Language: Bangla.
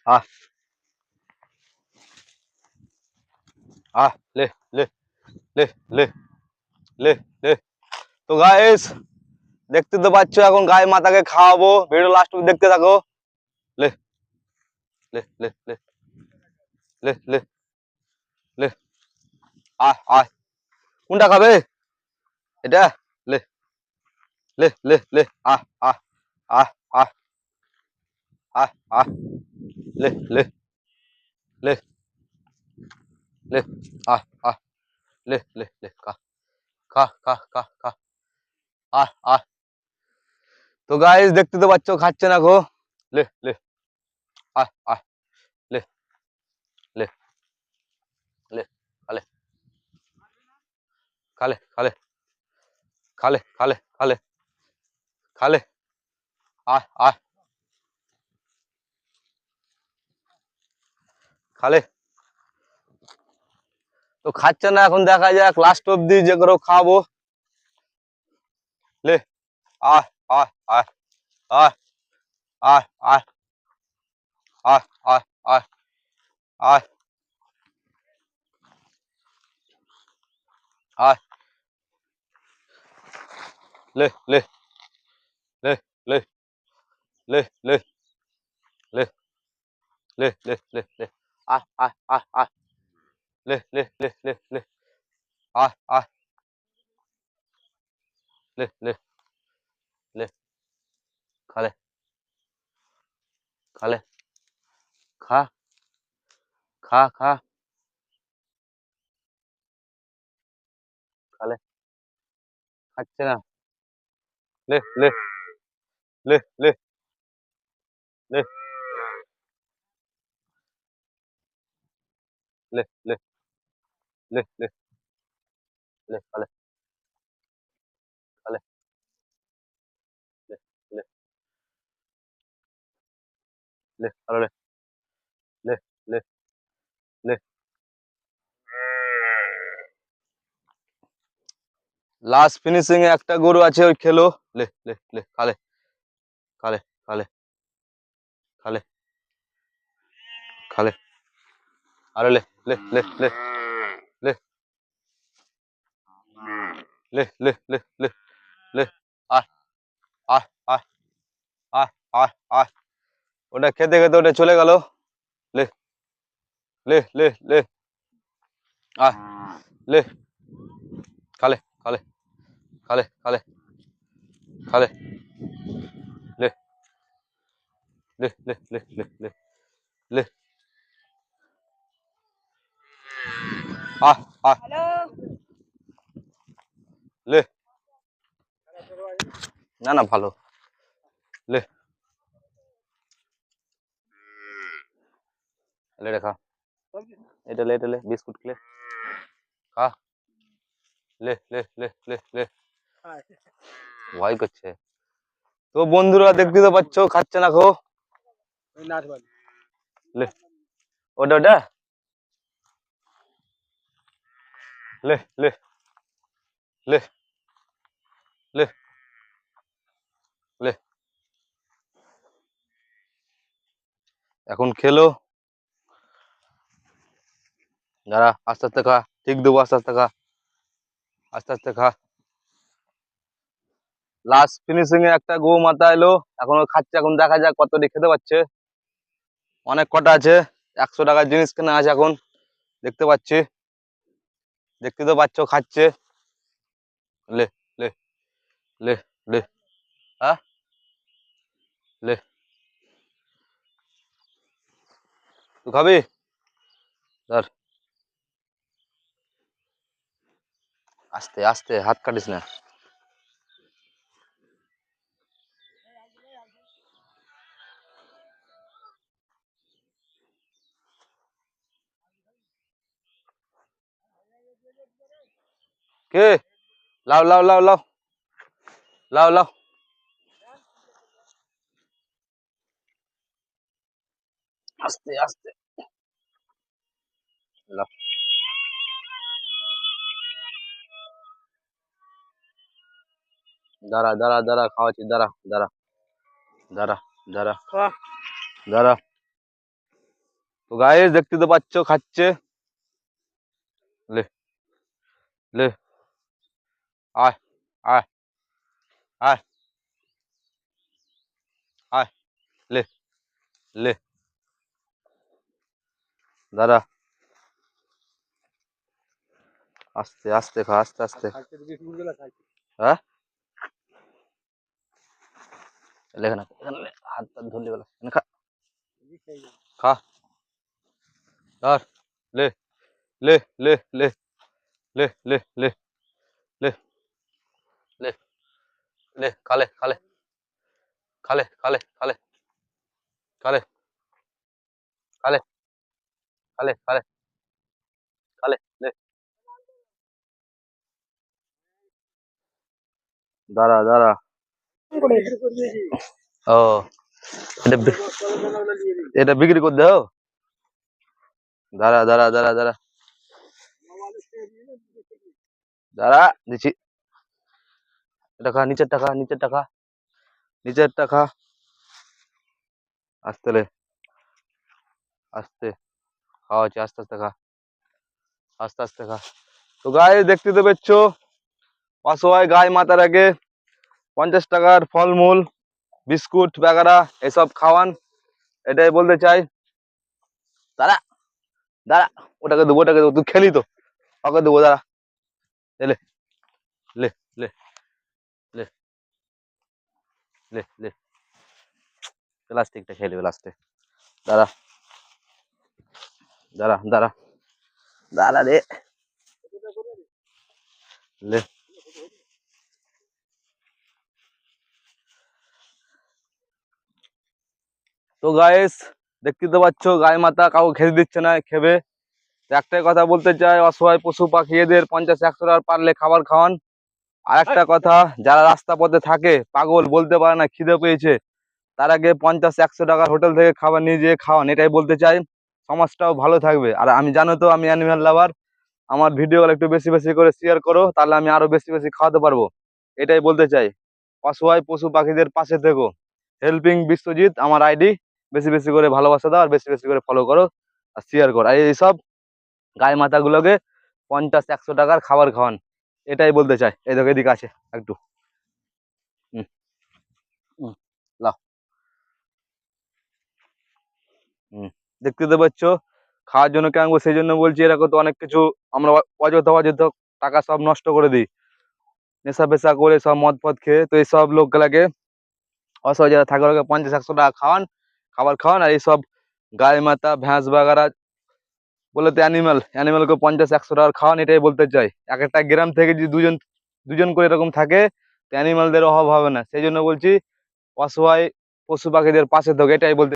আহ আহ লে লে লে লে লে লে। তো গাইস দেখতে তো পাচ্ছ এখন গায়ে মাতাকে খাওয়াবো, ভিডিও লাস্ট অব্দি দেখতে থাকো। লে লে লে লে লে লে লে আয় আয়। কোনটা খাবে? এটা? লে লে লে লে আহ আহ আহ আহ আহ আহ লে লে লে লে আহ আহ লে লে লে খা খা খা খা খা আহ আহ। তো গাইস দেখতে তো পাচ্ছ খাচ্ছে না গো। লে লে আহ আহ লে লে লে খালে খালে খালে খালে খালে খালে খালে আয় আয় খালে। তো খাচ্ছে না, এখন দেখা যাক লাস্ট অব্দি যে করে খাওয়াবো। লে আয় আয় আয় আয় আয় আয় আয় আয় আয় আয় আয় লে লে লে লে লে লে লে লে লে লে লে আয় আয় আয় আয় লে লে লে লে লে আয় আয় লে লে লে খালে খালে খা খা খা খালে খাচ্ছে না। লে লে লে লে লে লে লে লে লে লে খালে খালে লে লে লে খালে লে লে লে। লাস্ট ফিনিশিং এ একটা গরু আছে, ওই খেলো। লে লে লে খালে খালে খালে খালে খালে আরে লে লে লে লে লে লে লে লে লে লে আয় আয় আয় আয় আয় আয়। ওটা খেতে খেতে ওটা চলে গেল। লে লে লে লে আয় লে খালে খালে খালে খালে খালে লে লে লে লে লে লে লে আহ আহ লে। না না ভালো। লে লে রেখা এটা লে, এটা লে, বিস্কুট খেলে খা। লে লে লে লে লে ভয় করছে। তো বন্ধুরা দেখতে তো পাচ্ছ খাচ্ছে না খো। লে ওটা ওটা লে লে লে লে লে এখন খেলো। যারা আস্তে আস্তে খা, ঠিক দেবো, আস্তে আস্তে খা, আস্তে আস্তে খা। লাস্ট ফিনিশিং এ একটা গো মাথা এলো, এখনো খাচ্ছে। এখন দেখা যাক কতটি খেতে পাচ্ছে। অনেক কটা আছে, 100 টাকার জিনিস কেনা আছে এখন, দেখতে পাচ্ছি। দেখতে তো পাচ্ছ খাচ্ছে। লে লে লে লে হ্যাঁ লে তুই খাবি? ধর আস্তে আস্তে, হাত কাটিস না। কে? লাও লাও লাও লাও লাও লাও আস্তে আস্তে লাও। দাঁড়া দাঁড়া দাঁড়া, খাওয়াচ্ছি, দাঁড়া দাঁড়া দাঁড়া দাঁড়া দাঁড়া। তো গাইস দেখতে তো পাচ্ছ খাচ্ছে। লে লে আয় আয় আয় আয় লে লে দাঁড়া, আস্তে আস্তে খা, আস্তে আস্তে। হ্যাঁ এখানে এখানে হাত টাত ধরলি বলে খা খা ধর লে লে লে লে লে লে লে লে লে লে খালে খালে খালে খালে খালে খালে খালে খালে খালে খালে লে দাঁড়া দাঁড়া। ও এটা এটা বিক্রি করে দাও। দাঁড়া দাঁড়া দাঁড়া দাঁড়া দাঁড়া দিচ্ছি। টাকা নিচের টাকা নিচের টাকা নিচের টাকা আস্তে লে আস্তে খাওয়া হচ্ছে আস্তে আস্তে খা আস্তে আস্তে খা। তো গায়ে দেখতে তো পেচ্ছ অসহায় গায়ে মাতার আগে 50 টাকার ফলমূল বিস্কুট বেগারা এসব খাওয়ান, এটাই বলতে চাই। দাঁড়া দাঁড়া ওটাকে দেবো ওটাকে দেবো, তুই খেলি তো ওকে দেবো। দাঁড়া লে লে লে লে লে লে প্লাস্টিকটা খেয়ে নেবে লাস্টে। দাঁড়া দাঁড়া দাঁড়া দাঁড়া রে লে। তো গায়েস দেখতে তো পাচ্ছ গায়ে মাথা কাউকে খেতে দিচ্ছে না, খেবে। একটাই কথা বলতে চাই, অসহায় পশু পাখি এদের 50-100 টাকা পারলে খাবার খাওয়ান। আর একটা কথা, যারা রাস্তা পথে থাকে পাগল বলতে পারে না খিদে পেয়েছে, তার আগে 50-100 টাকার হোটেল থেকে খাবার নিয়ে যেয়ে খাওয়ান, এটাই বলতে চাই। সমাজটাও ভালো থাকবে। আর আমি জানো তো আমি অ্যানিমেল লাভার, আমার ভিডিওগুলো একটু বেশি বেশি করে শেয়ার করো, তাহলে আমি আরো বেশি বেশি খাওয়াতে পারবো। এটাই বলতে চাই, অসহায় পশু পাখিদের পাশে থেকো। হেল্পিং বিশ্বজিৎ আমার আইডি, বেশি বেশি করে ভালোবাসা দাও আর বেশি বেশি করে ফলো করো আর শেয়ার করো। আর এইসব গায়ে মাথাগুলোকে 50-100 টাকার খাবার খাওয়ান, এটাই বলতে চাই। এই দেখো এদিকে আছে একটু। হুম হুম লাও। হুম দেখতে তো পাচ্ছ খাওয়ার জন্য কেমন, সেই জন্য বলছি এরকম তো অনেক কিছু আমরা অযথা অযথা টাকা সব নষ্ট করে দিই নেশা পেশা করে, সব মদ ফদ খেয়ে। তো এইসব লোকগুলাকে অসহায় যারা থাকে ওকে 50-100 টাকা খাওয়ান, খাবার খাওয়ান। আর এইসব গায়ে মাথা ভ্যাঁস বাগারা বলে তো অ্যানিমেলকে 50-100 টাকার খাওয়ান, এটাই বলতে চাই। এক একটা গ্রাম থেকে যদি দুজন দুজন করে এরকম থাকে তো অ্যানিমালদের অভাব হবে না। সেই জন্য বলছি অসহায় পশু পাখিদের পাশে থাকো, এটাই বলতে